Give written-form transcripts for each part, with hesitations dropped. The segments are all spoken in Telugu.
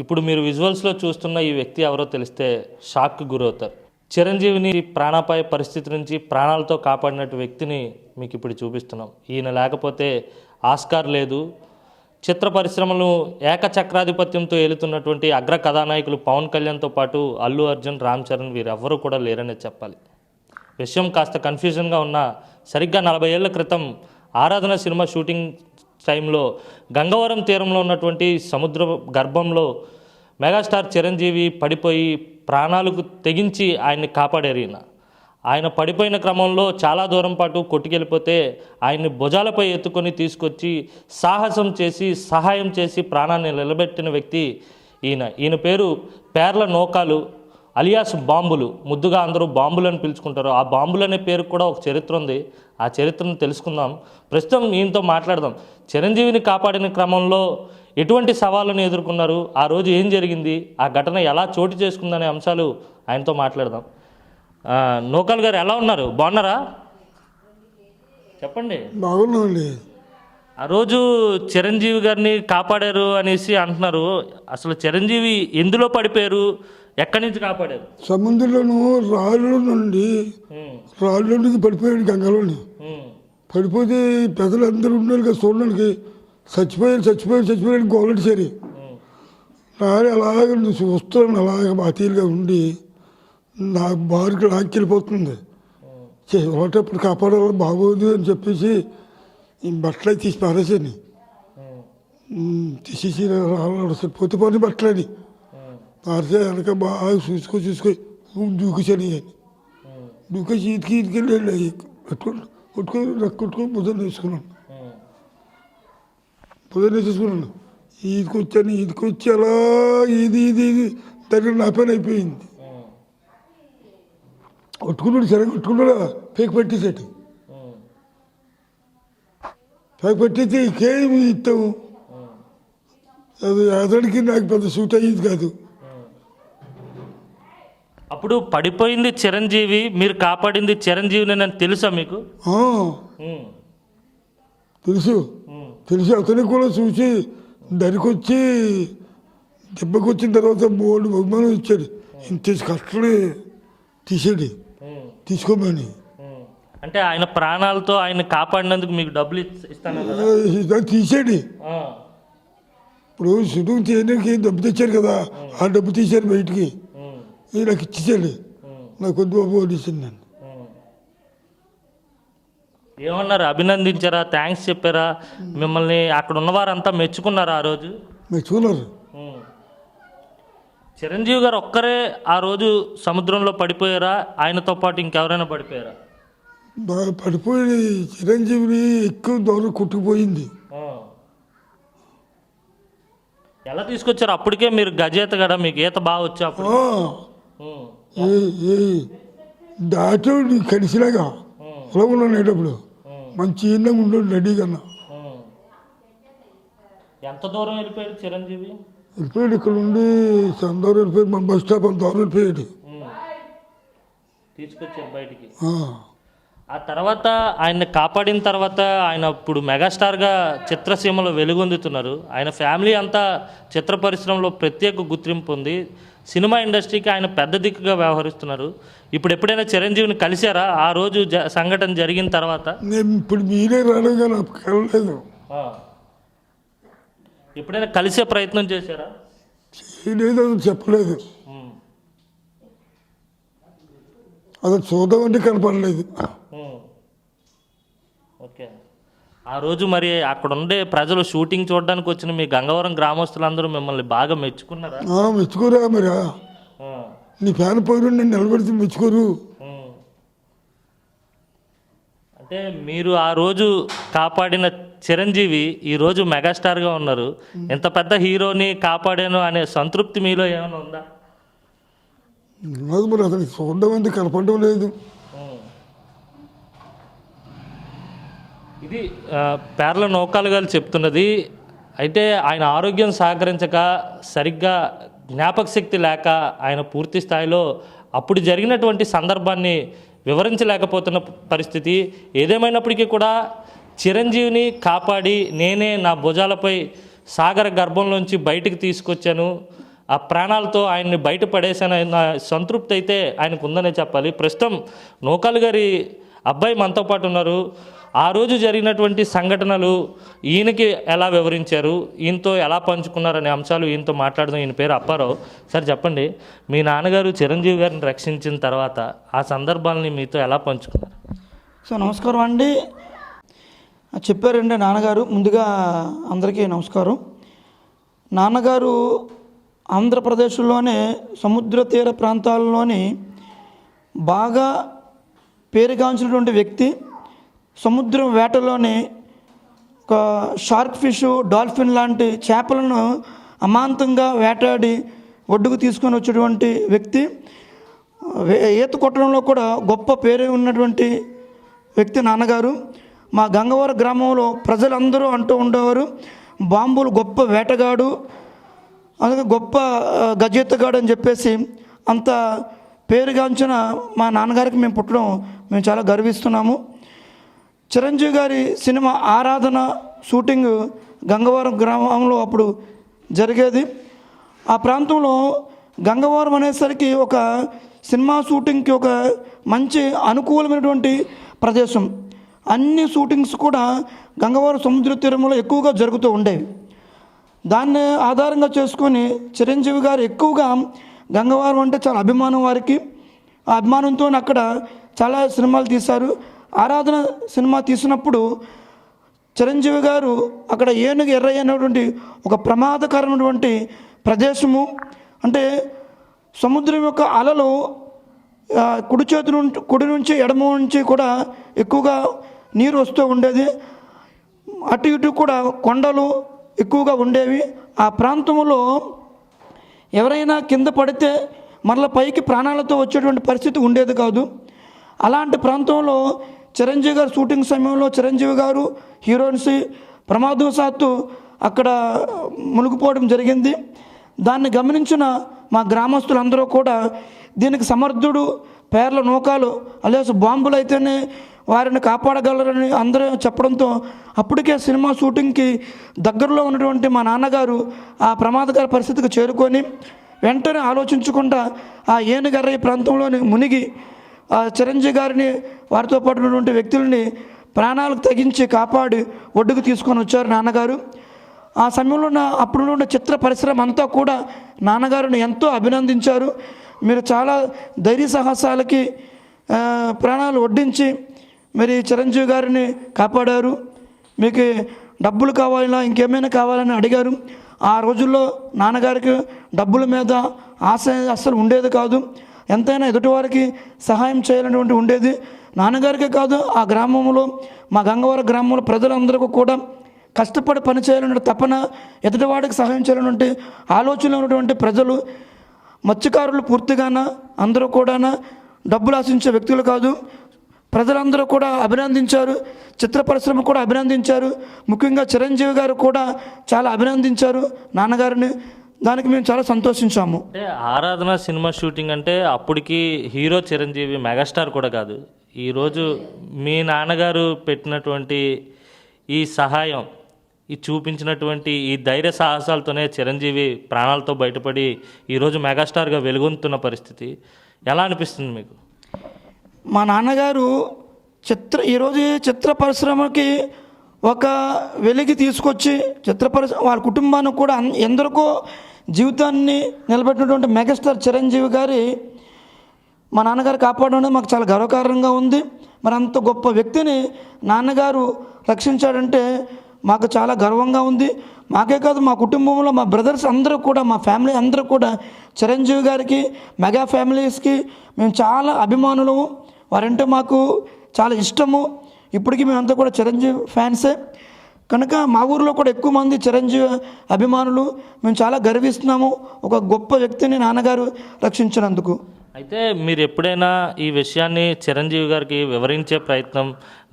ఇప్పుడు మీరు విజువల్స్లో చూస్తున్న ఈ వ్యక్తి ఎవరో తెలిస్తే షాక్కి గురవుతారు. చిరంజీవిని ప్రాణాపాయ పరిస్థితి నుంచి ప్రాణాలతో కాపాడినట్టు వ్యక్తిని మీకు ఇప్పుడు చూపిస్తున్నాం. ఈయన లేకపోతే ఆస్కార్ లేదు. చిత్ర పరిశ్రమలు ఏకచక్రాధిపత్యంతో ఏలుతున్నటువంటి అగ్ర కథానాయకులు పవన్ కళ్యాణ్తో పాటు అల్లు అర్జున్, రామ్ చరణ్ వీరెవ్వరూ కూడా లేరనే చెప్పాలి. విషయం కాస్త కన్ఫ్యూజన్గా ఉన్న సరిగ్గా 40 ఏళ్ల క్రితం ఆరాధన సినిమా షూటింగ్ టైంలో గంగవరం తీరంలో ఉన్నటువంటి సముద్ర గర్భంలో మెగాస్టార్ చిరంజీవి పడిపోయి ప్రాణాలకు తెగించి ఆయన్ని కాపాడారు. ఆయన పడిపోయిన క్రమంలో చాలా దూరం పాటు కొట్టుకెళ్ళిపోతే ఆయన్ని భుజాలపై ఎత్తుకొని తీసుకొచ్చి సాహసం చేసి సహాయం చేసి ప్రాణాన్ని నిలబెట్టిన వ్యక్తి ఈయన పేరు పేర్ల నోకాలు అలియాస్ బాంబులు. ముద్దుగా అందరూ బాంబులు అని పిలుచుకుంటారు. ఆ బాంబులు అనే పేరు కూడా ఒక చరిత్ర ఉంది. ఆ చరిత్రను తెలుసుకుందాం. ప్రస్తుతం ఈయనతో మాట్లాడదాం. చిరంజీవిని కాపాడిన క్రమంలో ఎటువంటి సవాళ్ళను ఎదుర్కొన్నారు, ఆ రోజు ఏం జరిగింది, ఆ ఘటన ఎలా చోటు చేసుకుందనే అంశాలు ఆయనతో మాట్లాడదాం. నోకాల్ గారు ఎలా ఉన్నారు? బాగున్నారా? చెప్పండి. బాగున్నామండి. ఆ రోజు చిరంజీవి గారిని కాపాడారు అనేసి అంటున్నారు. అసలు చిరంజీవి ఎందులో పడిపోయారు, ఎక్కడి నుంచి కాపాడారు? సముద్రంలోను రాళ్ళ నుండి పడిపోయాడు. గంగలోని పడిపోతే ప్రజలందరూ ఉన్నారు కదా చూడడానికి. చచ్చిపోయాడు గోలటి సరి నాని అలాగే చూస్తున్నాను. అలాగే బాతీలుగా ఉండి నా బారికి లాక్కెళ్ళిపోతుంది. ఒకటప్పుడు కాపాడాలి బాగోదు అని చెప్పేసి ఈ బట్టలు తీసి పారేసాను. తీసేసి పొత్తిపోని బట్టలని పారితే వెనక బాగా చూసుకొని దూకేసాను. దూకేసి ఈదికెళ్ళి కొట్టుకొని బుధన వేసుకున్నాను. ఈదికొచ్చి అలా ఇది దగ్గర నా పని అయిపోయింది. కొట్టుకున్నాడా పేక పెట్టేసాడు. పేక పెట్టేస్తే ఇంకేమి ఇస్తాము. అది అతడికి నాకు పెద్ద సూట్ అయ్యేది కాదు. అప్పుడు పడిపోయింది చిరంజీవి, మీరు కాపాడింది చిరంజీవిని అని తెలుసా మీకు? తెలుసు అతనికి కూడా చూసి దరికొచ్చి దెబ్బకొచ్చిన తర్వాత బోర్డు బహుమానం ఇచ్చాడు. ఇంత కష్టమే తీసుకోమని. అంటే ఆయన ప్రాణాలతో ఆయన కాపాడినందుకు మీకు డబ్బులు ఇస్తాను తీసాడు. ఇప్పుడు షూటింగ్ చేయడానికి డబ్బు తెచ్చారు కదా, ఆ డబ్బు తీశారు బయటికి. నాకు ఇచ్చేసాడు. నాకు కొద్ది బాబు ఇచ్చింది. నన్ను ఏమన్నారు? అభినందించారా? థ్యాంక్స్ చెప్పారా? మిమ్మల్ని అక్కడ ఉన్నవారంతా మెచ్చుకున్నారా? ఆ రోజు మెచ్చుకున్నారు. చిరంజీవి గారు ఒక్కరే ఆ రోజు సముద్రంలో పడిపోయారా? ఆయనతో పాటు ఇంకెవరైనా పడిపోయారా? బాగా పడిపోయి చిరంజీవిని ఎక్కువ దూరం కొట్టుకుపోయింది. ఎలా తీసుకొచ్చారు? అప్పటికే మీరు గజేత కదా, మీకు ఈత బాగా వచ్చా? దాటో కలిసిలాగా అలా ఉన్నాడప్పుడు మంచి ఈనంగా ఉండడు రెడీ కన్నా. ఎంత దూరం వెళ్ళిపోయాడు చిరంజీవి? వెళ్ళిపోయాడు ఇక్కడ నుండి సందూరం వెళ్ళిపోయాడు. మన బస్ స్టాప్ అంత దూరం వెళ్ళిపోయాడు. తీసుకొచ్చారు బయటికి. ఆ తర్వాత ఆయన్ని కాపాడిన తర్వాత ఆయన ఇప్పుడు మెగాస్టార్గా చిత్రసీమలో వెలుగొందుతున్నారు. ఆయన ఫ్యామిలీ అంతా చిత్ర పరిశ్రమలో ప్రత్యేక గుర్తింపు ఉంది. సినిమా ఇండస్ట్రీకి ఆయన పెద్ద దిక్కుగా వ్యవహరిస్తున్నారు. ఇప్పుడు ఎప్పుడైనా చిరంజీవిని కలిశారా ఆ రోజు సంఘటన జరిగిన తర్వాత? నేను ఇప్పుడు మీరే రాలేదు. ఎప్పుడైనా కలిసే ప్రయత్నం చేశారా? చేయలేదు, అది చెప్పలేదు. అది చూద్దామంటే కనపడలేదు. ఓకే. ఆ రోజు మరి అక్కడ ఉండే ప్రజలు షూటింగ్ చూడడానికి వచ్చిన మీ గంగవరం గ్రామస్తులందరూ మిమ్మల్ని బాగా మెచ్చుకున్నారా? మెచ్చుకోరా మరి. నీ ఫ్యాన్ పోయి నేను నిలబెడితే మెచ్చుకోరు. అంటే మీరు ఆ రోజు కాపాడిన చిరంజీవి ఈరోజు మెగాస్టార్గా ఉన్నారు. ఎంత పెద్ద హీరోని కాపాడాను అనే సంతృప్తి మీలో ఏమైనా ఉందా? మరి అతనికి చూడడం అంటే కనపడడం లేదు. ఇది పేర్ల నోకాలు గారు చెప్తున్నది. అయితే ఆయన ఆరోగ్యం సహకరించక, సరిగ్గా జ్ఞాపక శక్తి లేక ఆయన పూర్తి స్థాయిలో అప్పుడు జరిగినటువంటి సందర్భాన్ని వివరించలేకపోతున్న పరిస్థితి. ఏదేమైనప్పటికీ కూడా చిరంజీవిని కాపాడి నేనే నా భుజాలపై సాగర గర్భంలోంచి బయటికి తీసుకొచ్చాను, ఆ ప్రాణాలతో ఆయన్ని బయట పడేసానన్న సంతృప్తి అయితే ఆయనకు ఉందనే చెప్పాలి. ప్రస్తుతం నూకాలు గారి అబ్బాయి మనతో పాటు ఉన్నారు. ఆ రోజు జరిగినటువంటి సంఘటనలు ఈయనకి ఎలా వివరించారు, ఈయనతో ఎలా పంచుకున్నారనే అంశాలు ఈయనతో మాట్లాడదాం. ఈయన పేరు అప్పారావు. సార్ చెప్పండి, మీ నాన్నగారు చిరంజీవి గారిని రక్షించిన తర్వాత ఆ సందర్భాలని మీతో ఎలా పంచుకున్నారు? సార్ నమస్కారం అండి. చెప్పారండి నాన్నగారు. ముందుగా అందరికీ నమస్కారం. నాన్నగారు ఆంధ్రప్రదేశ్లోనే సముద్ర తీర ప్రాంతాల్లోని బాగా పేరుగాంచినటువంటి వ్యక్తి. సముద్రం వేటలోని ఒక షార్క్ ఫిష్, డాల్ఫిన్ లాంటి చేపలను అమాంతంగా వేటాడి ఒడ్డుకు తీసుకొని వచ్చేటువంటి వ్యక్తి. ఈత కొట్టడంలో కూడా గొప్ప పేరు ఉన్నటువంటి వ్యక్తి నాన్నగారు. మా గంగవరం గ్రామంలో ప్రజలందరూ అంటూ ఉండేవారు, బాంబులు గొప్ప వేటగాడు, అందుకే గొప్ప గజెత్తగాడు అని చెప్పేసి అంత పేరుగాంచిన మా నాన్నగారికి మేము పుట్టడం మేము చాలా గర్విస్తున్నాము. చిరంజీవి గారి సినిమా ఆరాధన షూటింగ్ గంగవరం గ్రామంలో అప్పుడు జరిగేది. ఆ ప్రాంతంలో గంగవరం అనేసరికి ఒక సినిమా షూటింగ్కి ఒక మంచి అనుకూలమైనటువంటి ప్రదేశం. అన్ని షూటింగ్స్ కూడా గంగవరం సముద్ర తీరంలో ఎక్కువగా జరుగుతూ ఉండేవి. దాన్ని ఆధారంగా చేసుకొని చిరంజీవి గారు ఎక్కువగా గంగవరం అంటే చాలా అభిమానం వారికి. ఆ అభిమానంతో అక్కడ చాలా సినిమాలు తీశారు. ఆరాధన సినిమా తీసినప్పుడు చిరంజీవి గారు అక్కడ ఏనుగు ఎర్రయ్య అనేటువంటి ఒక ప్రమాదకరమైనటువంటి ప్రదేశము, అంటే సముద్రం యొక్క అలలు కుడి నుంచి ఎడమ నుంచి కూడా ఎక్కువగా నీరు వస్తూ ఉండేది. అటు ఇటు కూడా కొండలు ఎక్కువగా ఉండేవి. ఆ ప్రాంతంలో ఎవరైనా కింద పడితే మరలా పైకి ప్రాణాలతో వచ్చేటువంటి పరిస్థితి ఉండేది కాదు. అలాంటి ప్రాంతంలో చిరంజీవి గారు షూటింగ్ సమయంలో చిరంజీవి గారు హీరోయిన్స్ ప్రమాదవశాత్తు అక్కడ మునిగిపోవడం జరిగింది. దాన్ని గమనించిన మా గ్రామస్తులందరూ కూడా దీనికి సమర్థుడు పేర్ల నూకాలు అలియాస్ బాంబులు అయితేనే వారిని కాపాడగలరని అందరూ చెప్పడంతో అప్పటికే సినిమా షూటింగ్కి దగ్గరలో ఉన్నటువంటి మా నాన్నగారు ఆ ప్రమాదకర పరిస్థితికి చేరుకొని వెంటనే ఆలోచించకుండా ఆ ఏనుగర్ర ప్రాంతంలోని మునిగి ఆ చిరంజీవి గారిని వారితో పాటు ఉన్నటువంటి వ్యక్తులని ప్రాణాలకు తెగించి కాపాడి ఒడ్డుకు తీసుకొని వచ్చారు నాన్నగారు. ఆ సమయంలో అప్పుడున్న చిత్ర పరిశ్రమ అంతా కూడా నాన్నగారిని ఎంతో అభినందించారు. మీరు చాలా ధైర్య సాహసాలకి ప్రాణాలు ఒడ్డించి మరి చిరంజీవి గారిని కాపాడారు. మీకు డబ్బులు కావాలా ఇంకేమైనా కావాలని అడిగారు. ఆ రోజుల్లో నాన్నగారికి డబ్బుల మీద ఆశ అస్సలు ఉండేది కాదు. ఎంతైనా ఎదుటివారికి సహాయం చేయాలనేటువంటి ఉండేది. నాన్నగారికే కాదు, ఆ గ్రామంలో మా గంగవరం గ్రామంలో ప్రజలందరికీ కూడా కష్టపడి పనిచేయాలనే తపన, ఎదుటివాడికి సహాయం చేయాలనే ఆలోచనలు ఉన్నటువంటి ప్రజలు, మత్స్యకారులు పూర్తిగాన అందరూ కూడా డబ్బులు ఆశించే వ్యక్తులు కాదు. ప్రజలందరూ కూడా అభినందించారు. చిత్ర పరిశ్రమ కూడా అభినందించారు. ముఖ్యంగా చిరంజీవి గారు కూడా చాలా అభినందించారు నాన్నగారిని. దానికి మేము చాలా సంతోషించాము. అంటే ఆరాధన సినిమా షూటింగ్ అంటే అప్పటికి హీరో చిరంజీవి మెగాస్టార్ కూడా కాదు. ఈరోజు మీ నాన్నగారు పెట్టినటువంటి ఈ సహాయం, ఈ చూపించినటువంటి ఈ ధైర్య సాహసాలతోనే చిరంజీవి ప్రాణాలతో బయటపడి ఈరోజు మెగాస్టార్గా వెలుగొందుతున్న పరిస్థితి ఎలా అనిపిస్తుంది మీకు? మా నాన్నగారు ఈరోజు చిత్ర పరిశ్రమకి ఒక వెలికి తీసుకొచ్చి వాళ్ళ కుటుంబానికి కూడా ఎందరికో జీవితాన్ని నిలబెట్టినటువంటి మెగాస్టార్ చిరంజీవి గారి మా నాన్నగారు కాపాడడం మాకు చాలా గర్వకారణంగా ఉంది. మరి అంత గొప్ప వ్యక్తిని నాన్నగారు రక్షించాడంటే మాకు చాలా గర్వంగా ఉంది. మాకే కాదు, మా కుటుంబంలో మా బ్రదర్స్ అందరూ కూడా, మా ఫ్యామిలీ అందరూ కూడా చిరంజీవి గారికి, మెగా ఫ్యామిలీస్కి మేము చాలా అభిమానులము. వారంటే మాకు చాలా ఇష్టము. ఇప్పటికీ మేమంతా కూడా చిరంజీవి ఫ్యాన్సే కనుక మా ఊరిలో కూడా ఎక్కువ మంది చిరంజీవి అభిమానులు. మేము చాలా గర్విస్తున్నాము ఒక గొప్ప వ్యక్తిని నాన్నగారు రక్షించినందుకు. అయితే మీరు ఎప్పుడైనా ఈ విషయాన్ని చిరంజీవి గారికి వివరించే ప్రయత్నం,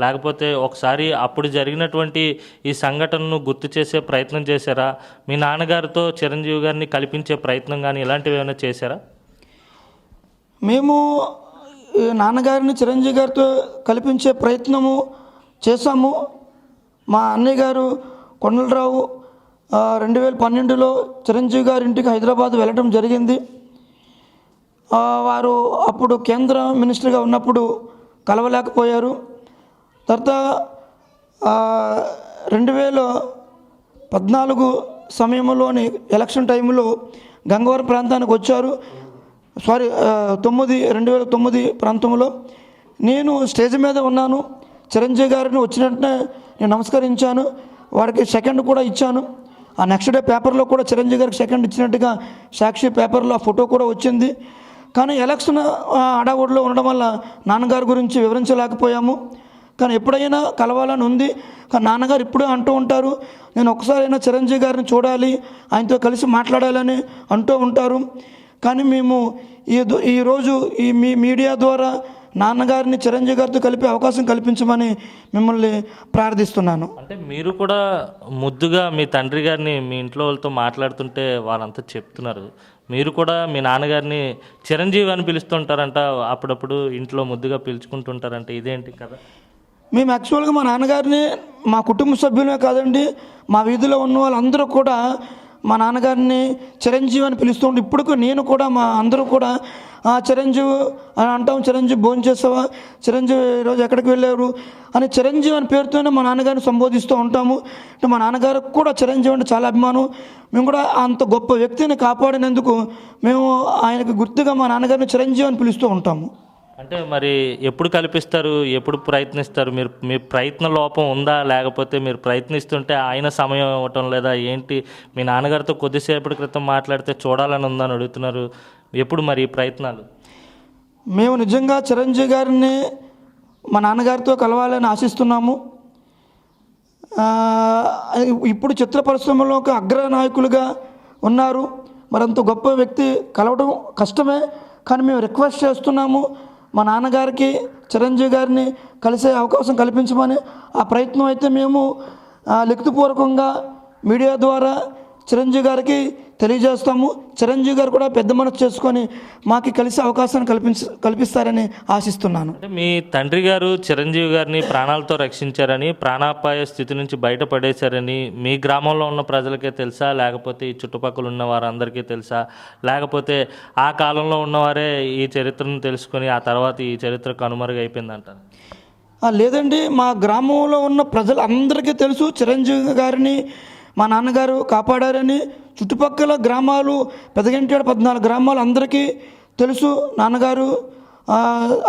లేకపోతే ఒకసారి అప్పుడు జరిగినటువంటి ఈ సంఘటనను గుర్తు చేసే ప్రయత్నం చేశారా? మీ నాన్నగారితో చిరంజీవి గారిని కల్పించే ప్రయత్నం కానీ ఇలాంటివి ఏమైనా చేశారా? మేము నాన్నగారిని చిరంజీవి గారితో కల్పించే ప్రయత్నము చేశాము. మా అన్నయ్య గారు కొండలరావు 2012లో చిరంజీవి గారి ఇంటికి హైదరాబాద్ వెళ్ళడం జరిగింది. వారు అప్పుడు కేంద్ర మినిస్టర్గా ఉన్నప్పుడు కలవలేకపోయారు. తర్వాత 2014 సమయంలోని ఎలక్షన్ టైంలో గంగవరం ప్రాంతానికి వచ్చారు. 2009 ప్రాంతంలో నేను స్టేజ్ మీద ఉన్నాను. చిరంజీవి గారిని వచ్చినట్టే నేను నమస్కరించాను, వారికి సెకండ్ కూడా ఇచ్చాను. ఆ నెక్స్ట్ డే పేపర్లో కూడా చిరంజీవి గారికి సెకండ్ ఇచ్చినట్టుగా సాక్షి పేపర్లో ఆ ఫోటో కూడా వచ్చింది. కానీ ఎలక్షన్ హడావుడిలో ఉండడం వల్ల నాన్నగారి గురించి వివరించలేకపోయాము. కానీ ఎప్పుడైనా కలవాలని ఉంది. కానీ నాన్నగారు ఇప్పుడు అంటూ ఉంటారు, నేను ఒకసారైనా చిరంజీవి గారిని చూడాలి, ఆయనతో కలిసి మాట్లాడాలని అంటూ ఉంటారు. కానీ మేము ఈరోజు మీ మీడియా ద్వారా నాన్నగారిని చిరంజీవి గారితో కలిపే అవకాశం కల్పించమని మిమ్మల్ని ప్రార్థిస్తున్నాను. అంటే మీరు కూడా ముద్దుగా మీ తండ్రి గారిని మీ ఇంట్లో వాళ్ళతో మాట్లాడుతుంటే వాళ్ళంతా చెప్తున్నారు, మీరు కూడా మీ నాన్నగారిని చిరంజీవి అని పిలుస్తుంటారంట, అప్పుడప్పుడు ఇంట్లో ముద్దుగా పిలుచుకుంటుంటారంట, ఇదేంటి కదా? మేము యాక్చువల్గా మా నాన్నగారిని మా కుటుంబ సభ్యులే కాదండి, మా వీధిలో ఉన్న వాళ్ళందరూ కూడా మా నాన్నగారిని చిరంజీవి అని పిలుస్తుంటే ఇప్పటికీ నేను కూడా మా అందరూ కూడా చిరంజీవి అని అంటాం. చిరంజీవి భోజనం చేస్తావా, చిరంజీవి ఈరోజు ఎక్కడికి వెళ్ళారు అని చిరంజీవి అని పేరుతోనే మా నాన్నగారిని సంబోధిస్తూ ఉంటాము. అంటే మా నాన్నగారికి కూడా చిరంజీవి అంటే చాలా అభిమానం. మేము కూడా అంత గొప్ప వ్యక్తిని కాపాడినందుకు మేము ఆయనకు గుర్తుగా మా నాన్నగారిని చిరంజీవి అని పిలుస్తూ ఉంటాము. అంటే మరి ఎప్పుడు కల్పిస్తారు, ఎప్పుడు ప్రయత్నిస్తారు? మీ ప్రయత్న లోపం ఉందా, లేకపోతే మీరు ప్రయత్నిస్తుంటే ఆయన సమయం ఇవ్వటం లేదా ఏంటి? మీ నాన్నగారితో కొద్దిసేపటి క్రితం మాట్లాడితే చూడాలని ఉందని అడుగుతున్నారు, ఎప్పుడు మరి ఈ ప్రయత్నాలు? మేము నిజంగా చిరంజీవి గారిని మా నాన్నగారితో కలవాలని ఆశిస్తున్నాము. ఇప్పుడు చిత్ర పరిశ్రమలో ఒక అగ్రనాయకులుగా ఉన్నారు. మరంత గొప్ప వ్యక్తి కలవడం కష్టమే, కానీ మేము రిక్వెస్ట్ చేస్తున్నాము మా నాన్నగారికి చిరంజీవి గారిని కలిసే అవకాశం కల్పించమని. ఆ ప్రయత్నం అయితే మేము లిఖితపూర్వకంగా మీడియా ద్వారా చిరంజీవి గారికి తెలియజేస్తాము. చిరంజీవి గారు కూడా పెద్ద మనసు చేసుకొని మాకు కలిసే అవకాశాన్ని కల్పిస్తారని ఆశిస్తున్నాను. అంటే మీ తండ్రి గారు చిరంజీవి గారిని ప్రాణాలతో రక్షించారని, ప్రాణాపాయ స్థితి నుంచి బయటపడేశారని మీ గ్రామంలో ఉన్న ప్రజలకే తెలుసా, లేకపోతే ఈ చుట్టుపక్కల ఉన్న వారందరికీ తెలుసా, లేకపోతే ఆ కాలంలో ఉన్నవారే ఈ చరిత్రను తెలుసుకొని ఆ తర్వాత ఈ చరిత్ర కనుమరుగైపోయిందంటారు? లేదండి, మా గ్రామంలో ఉన్న ప్రజలందరికీ తెలుసు చిరంజీవి గారిని మా నాన్నగారు కాపాడారని. చుట్టుపక్కల గ్రామాలు పెదగంటేడు 14 గ్రామాలు అందరికీ తెలుసు. నాన్నగారు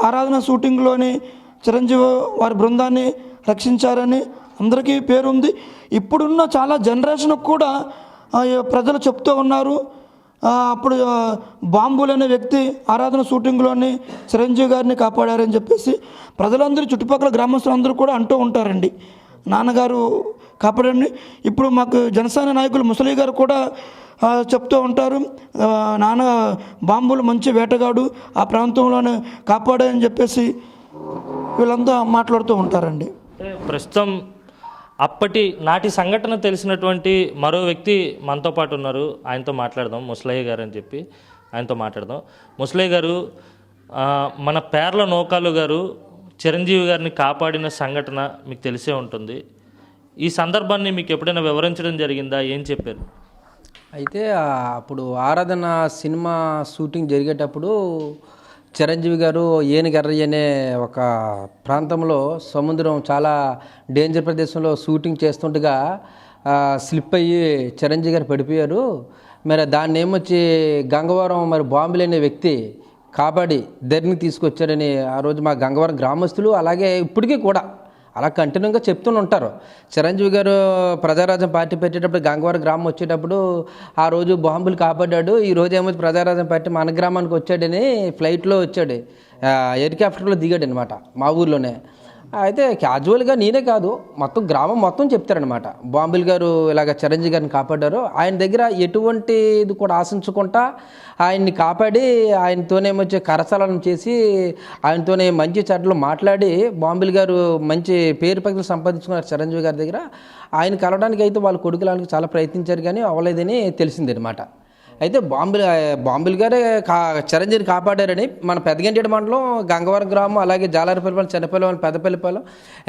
ఆరాధన షూటింగ్లోని చిరంజీవి వారి బృందాన్ని రక్షించారని అందరికీ పేరుంది. ఇప్పుడున్న చాలా జనరేషన్కి కూడా ప్రజలు చెప్తూ ఉన్నారు. అప్పుడు బాంబులు అనే వ్యక్తి ఆరాధన షూటింగ్లోని చిరంజీవి గారిని కాపాడారని చెప్పేసి ప్రజలందరూ చుట్టుపక్కల గ్రామస్తులందరూ కూడా అంటూ ఉంటారండి, నాన్నగారు కాపాడండి. ఇప్పుడు మాకు జనసేన నాయకులు ముసలి గారు కూడా చెప్తూ ఉంటారు, నాన్న బాంబులు మంచి వేటగాడు, ఆ ప్రాంతంలోనే కాపాడని చెప్పేసి వీళ్ళంతా మాట్లాడుతూ ఉంటారండి. ప్రస్తుతం అప్పటి నాటి సంఘటన తెలిసినటువంటి మరో వ్యక్తి మనతో పాటు ఉన్నారు, ఆయనతో మాట్లాడదాం. ముసలయ్య గారు అని చెప్పి ఆయనతో మాట్లాడదాం. ముసలయ్య గారు, మన పేర్ల నూకాలు గారు చిరంజీవి గారిని కాపాడిన సంఘటన మీకు తెలిసే ఉంటుంది. ఈ సందర్భాన్ని మీకు ఎప్పుడైనా వివరించడం జరిగిందా, ఏం చెప్పారు? అయితే అప్పుడు ఆరాధన సినిమా షూటింగ్ జరిగేటప్పుడు చిరంజీవి గారు ఏనుగర్రయ్య అనే ఒక ప్రాంతంలో సముద్రం చాలా డేంజర్ ప్రదేశంలో షూటింగ్ చేస్తుండగా స్లిప్ అయ్యి చిరంజీవి గారు పడిపోయారు. మరి దాన్ని ఏమొచ్చి గంగవరం మరి బాంబులు అనే వ్యక్తి కాపాడి ధరణికి తీసుకొచ్చారని ఆ రోజు మా గంగవరం గ్రామస్తులు అలాగే ఇప్పటికీ కూడా అలా కంటిన్యూగా చెప్తూనే ఉంటారు. చిరంజీవి గారు ప్రజారాజ్యం పార్టీ పెట్టేటప్పుడు గంగవరం గ్రామం వచ్చేటప్పుడు ఆ రోజు బాంబులు కాపాడాడు, ఈ రోజు ఏమో ప్రజారాజ్యం పార్టీ మన గ్రామానికి వచ్చాడని ఫ్లైట్లో వచ్చాడు, హెలికాప్టర్లో దిగాడు అనమాట మా ఊర్లోనే. అయితే క్యాజువల్గా నేనే కాదు మొత్తం గ్రామం మొత్తం చెప్తారనమాట, బాంబుల్ గారు ఇలాగ చిరంజీవి గారిని కాపాడారు. ఆయన దగ్గర ఎటువంటి ఇది కూడా ఆశించకుండా ఆయన్ని కాపాడి ఆయనతోనేమొచ్చే కరచాలనం చేసి ఆయనతోనే మంచి చెడ్డలు మాట్లాడి బాంబుల్ గారు మంచి పేరు ప్రజలు సంపాదించుకున్నారు చిరంజీవి గారి దగ్గర. ఆయన కలవడానికి అయితే వాళ్ళ కొడుకులానికి చాలా ప్రయత్నించారు కానీ అవ్వలేదని తెలిసిందనమాట. అయితే బాంబుల్ గారే చిరంజీవిని కాపాడారని మన పెదగంటేడు మండలం గంగవరం గ్రామం అలాగే జాలారిపల్లిపాలెం చిన్నపల్లిపాలెం పెద్దపల్లిపాలెం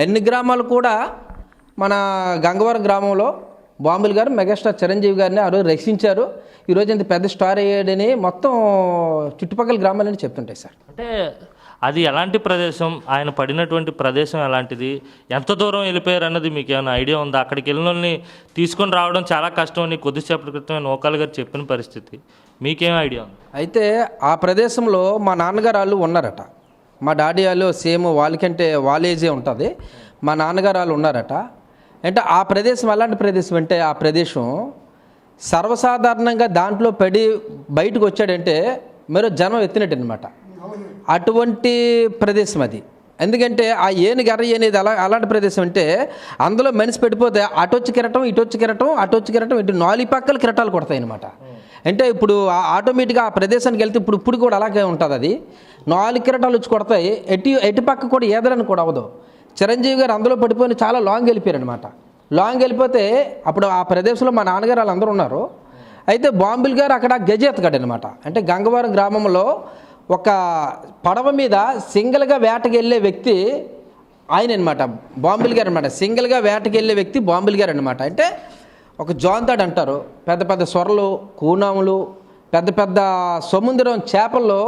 ఎన్ని గ్రామాలు కూడా మన గంగవరం గ్రామంలో బాంబులు గారు మెగాస్టార్ చిరంజీవి గారిని ఆ రోజు రక్షించారు. ఈరోజు ఇంత పెద్ద స్టార్ అయ్యాడని మొత్తం చుట్టుపక్కల గ్రామాలని చెప్తుంటాయి సార్. అంటే అది ఎలాంటి ప్రదేశం, ఆయన పడినటువంటి ప్రదేశం ఎలాంటిది, ఎంత దూరం వెళ్ళిపోయారు అన్నది మీకు ఏమైనా ఐడియా ఉందా? అక్కడికి వెళ్ళిన వాళ్ళని తీసుకొని రావడం చాలా కష్టం అని కొద్దిసేపటి క్రితమే నూకాలు గారు చెప్పిన పరిస్థితి, మీకేం ఐడియా ఉంది? అయితే ఆ ప్రదేశంలో మా నాన్నగారు వాళ్ళు ఉన్నారట. మా డాడీ వాళ్ళు సేమ్ వాళ్ళకంటే వాళ్ళ ఏజే ఉంటుంది. మా నాన్నగారు వాళ్ళు ఉన్నారట. అంటే ఆ ప్రదేశం ఎలాంటి ప్రదేశం అంటే ఆ ప్రదేశం సర్వసాధారణంగా దాంట్లో పడి బయటకు వచ్చాడంటే మరో జనం ఎత్తినట్టు అనమాట. అటువంటి ప్రదేశం అది. ఎందుకంటే ఆ ఏనుగు ఎర్ర అనేది అలాంటి ప్రదేశం అంటే అందులో మనిషి పడిపోతే అటొచ్చి కిరటం ఇటొచ్చి కిరటం అటొచ్చి కిరటం ఇటు 4 పక్కల కిరటాలు కొడతాయి అనమాట. అంటే ఇప్పుడు ఆటోమేటిక్గా ఆ ప్రదేశానికి వెళ్తే ఇప్పుడు కూడా అలాగే ఉంటుంది. అది 4 కిరటాలు వచ్చి కొడతాయి. ఎటు పక్క కూడా ఏదరని కూడా అవ్వదు. చిరంజీవి గారు అందులో పడిపోయి చాలా లాంగ్ వెళ్ళిపోయారు అనమాట. లాంగ్ వెళ్ళిపోతే అప్పుడు ఆ ప్రదేశంలో మా నాన్నగారు వాళ్ళందరూ ఉన్నారు. అయితే బాంబుల్ గారు అక్కడ గజెత్తగాడు అనమాట. అంటే గంగవరం గ్రామంలో ఒక పడవ మీద సింగిల్గా వేటకి వెళ్ళే వ్యక్తి ఆయన అనమాట, బాంబుల్ గారు అనమాట. సింగిల్గా వేటకి వెళ్ళే వ్యక్తి బాంబుల్ గారు అనమాట. అంటే ఒక జాంతాడు అంటారు. పెద్ద పెద్ద సొరలు, కూనాములు, పెద్ద పెద్ద సముద్రం చేపల్లో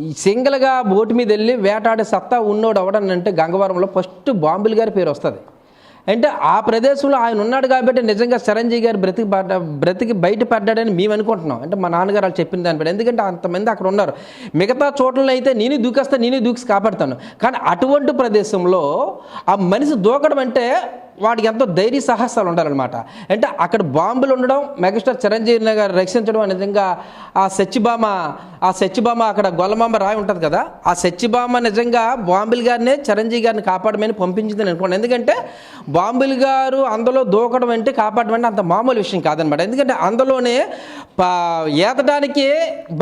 ఈ సింగిల్గా బోటు మీద వెళ్ళి వేటాడే సత్తా ఉన్నోడు అవడనంటే గంగవరంలో ఫస్ట్ బాంబుల్ గారి పేరు వస్తుంది. అంటే ఆ ప్రదేశంలో ఆయన ఉన్నాడు కాబట్టి నిజంగా చిరంజీవి గారు బ్రతికి బయటపడ్డాడని మేము అనుకుంటున్నాం. అంటే మా నాన్నగారు వాళ్ళు చెప్పిన దాని పడి. ఎందుకంటే అంతమంది అక్కడ ఉన్నారు. మిగతా చోట్లలో అయితే నేనే దూకి కాపాడుతాను. కానీ అటువంటి ప్రదేశంలో ఆ మనిషి దూకడం అంటే వాడికి ఎంతో ధైర్య సాహసాలు ఉండాలన్నమాట. అంటే అక్కడ బాంబులు ఉండడం, మెగాస్టార్ చిరంజీవి గారు రక్షించడం నిజంగా ఆ సత్యభామ అక్కడ గొల్లమాంబ రాయి ఉంటుంది కదా, ఆ సత్యభామ నిజంగా బాంబుల్ గారినే చిరంజీవి గారిని కాపాడమని పంపించిందని అనుకోండి. ఎందుకంటే బాంబుల్ గారు అందులో దూకడం అంటే కాపాడడం అంటే అంత మామూలు విషయం కాదనమాట. ఎందుకంటే అందులోనే ఈతడానికి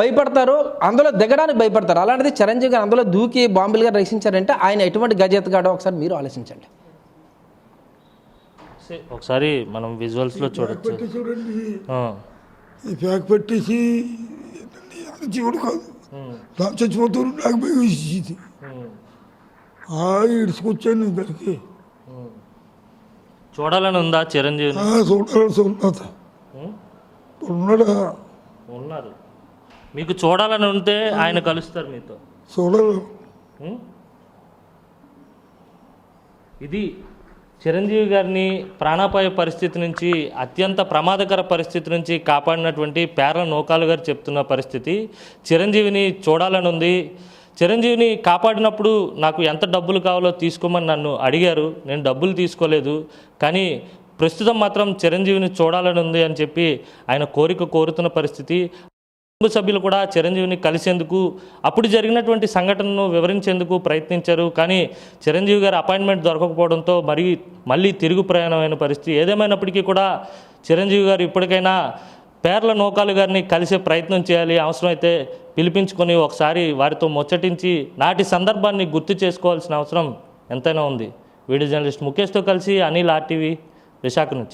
భయపడతారు, అందులో దిగడానికి భయపడతారు. అలాంటిది చిరంజీవి గారు అందులో దూకి బాంబుల్ గారు రక్షించారంటే ఆయన ఎటువంటి గజెత్తగాడో ఒకసారి మీరు ఆలోచించండి. ఒకసారి మనం విజువల్స్లో చూడొచ్చు. చూడండి, ఈ ప్యాక్ పెట్టేసి జీవుడు కాదు చచ్చిపోతారు. నాకు భయం వేసేది. ఇడుచుకొచ్చాను ఇద్దరికి. చూడాలని ఉందా చిరంజీవి? చూడాల్సి ఉన్నత ఉన్నాడా? ఉన్నారు. మీకు చూడాలని ఉంటే ఆయన కలుస్తారు మీతో. చూడాలి. ఇది చిరంజీవి గారిని ప్రాణాపాయ పరిస్థితి నుంచి, అత్యంత ప్రమాదకర పరిస్థితి నుంచి కాపాడినటువంటి పేర్ల నూకాలు గారు చెప్తున్న పరిస్థితి. చిరంజీవిని చూడాలని ఉంది. చిరంజీవిని కాపాడినప్పుడు నాకు ఎంత డబ్బులు కావాలో తీసుకోమని నన్ను అడిగారు. నేను డబ్బులు తీసుకోలేదు, కానీ ప్రస్తుతం మాత్రం చిరంజీవిని చూడాలని ఉంది అని చెప్పి ఆయన కోరుతున్న పరిస్థితి. సభ్యులు కూడా చిరంజీవిని కలిసేందుకు, అప్పుడు జరిగినటువంటి సంఘటనను వివరించేందుకు ప్రయత్నించారు. కానీ చిరంజీవి గారి అపాయింట్మెంట్ దొరకకపోవడంతో మళ్ళీ తిరుగు ప్రయాణమైన పరిస్థితి. ఏదేమైనప్పటికీ కూడా చిరంజీవి గారు ఇప్పటికైనా పేర్ల నూకాలు గారిని కలిసే ప్రయత్నం చేయాలి. అవసరమైతే పిలిపించుకొని ఒకసారి వారితో ముచ్చటించి నాటి సందర్భాన్ని గుర్తు చేసుకోవాల్సిన అవసరం ఎంతైనా ఉంది. వీడియో జర్నలిస్ట్ ముఖేష్తో కలిసి అనిల్, RTV, విశాఖ నుంచి.